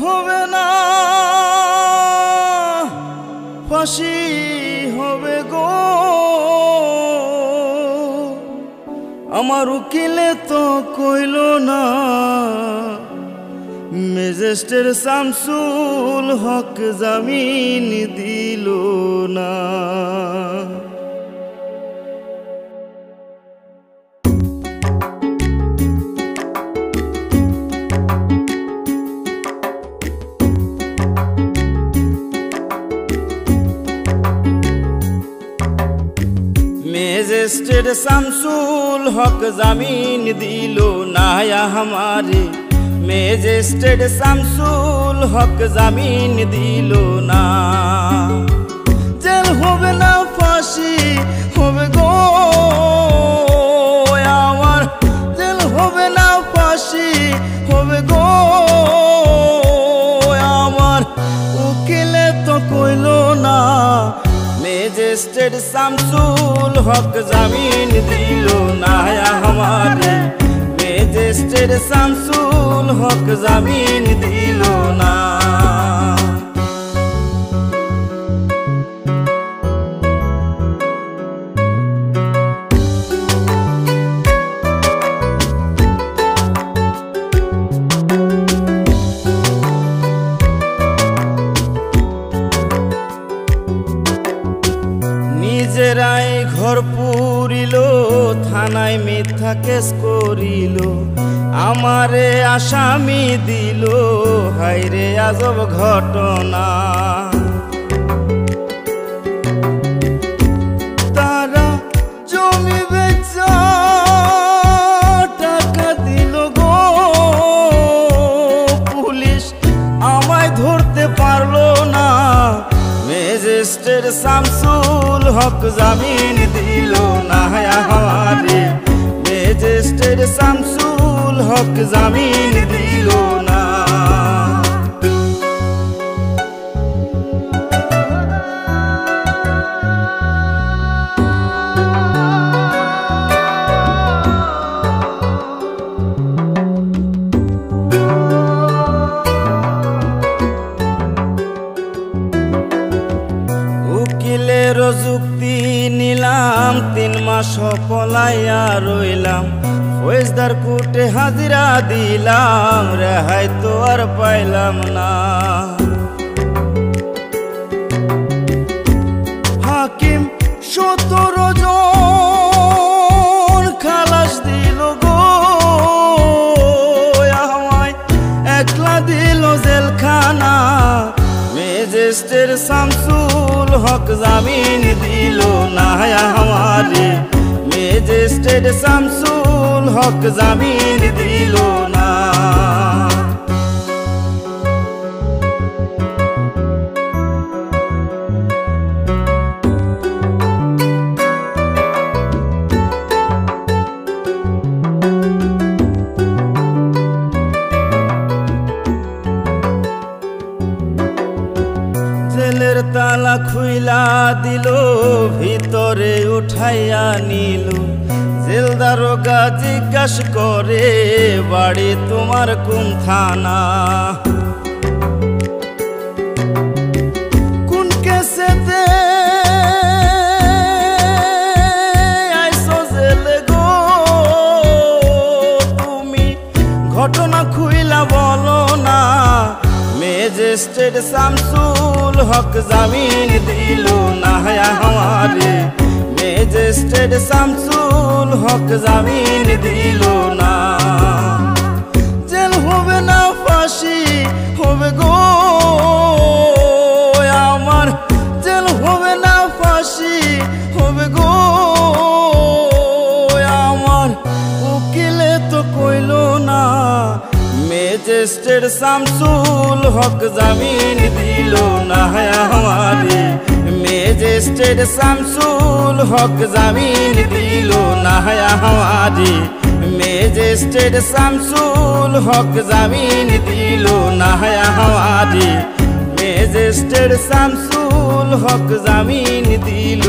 হবে না ফাঁসি হবে গো আমার উকিলে তো কইল না ম্যাজিস্ট্রেট শামসুল হক জামিন দিল না ম্যাজিস্ট্রেট শামসুল হক জামিন দিল না हमारे ম্যাজিস্ট্রেট শামসুল হক জামিন দিল না জেল হবে না ফাঁসি হবে গো আমার জেল হবে না ফাঁসি হবে গো আমার উকিলে তো কইল না ম্যাজিস্ট্রেট শামসুল হক জামিন দিল না हमारे ম্যাজিস্ট্রেট শামসুল হক জামিন দিল না নিজেরাই ঘর পুরিল থানায় মিথ্যা কেস করিল আমারে আসামি দিল হায়রে আজব ঘটনা তারা জমি বেচা টাকা দিল গো পুলিশ আমায় ধরতে পারলো না ম্যাজিস্ট্রেট শামসুল হক জামিন দিল না हमारे ম্যাজিস্ট্রেট শামসুল হক জামিন দিল না উকিলের যুক্তি নিলাম 3 মাস পলাইয়া রইলাম ফৌজদার কোর্টে হাজিরা দিলাম রেহাই তো আর পাইলাম না হাকিম 17 জন খালাস দিল গো আমায় একলা দিল জেলখানা ম্যাজিস্ট্রেট শামসুল হক জামিন দিল না हमारे ম্যাজিস্ট্রেট শামসুল হক জামিন দিল না জেলের তালা খুইলা দিল ভিতরে উঠাইয়া নিল জেল দারোগা জিজ্ঞাসা করে বাড়ি তোমার কোন থানা কোন কেসেতে আইসো জেলে গো তুমি ঘটনা খুইলা বলো না ম্যাজিস্ট্রেট শামসুল হক জামিন দিল না हमारे ম্যাজিস্ট্রেট শামসুল হক জামিন দিল না জেল হবে না ফাঁসি হবে গো আমার জেল হবে না ফাঁসি হবে গো আমার উকিলে তো কইল না ম্যাজিস্ট্রেট শামসুল হক জামিন দিল না हमारे ম্যাজিস্ট্রেট শামসুল হক জামিন দিল না हमारे ম্যাজিস্ট্রেট শামসুল হক জামিন দিল না हमारे ম্যাজিস্ট্রেট শামসুল হক জামিন দিল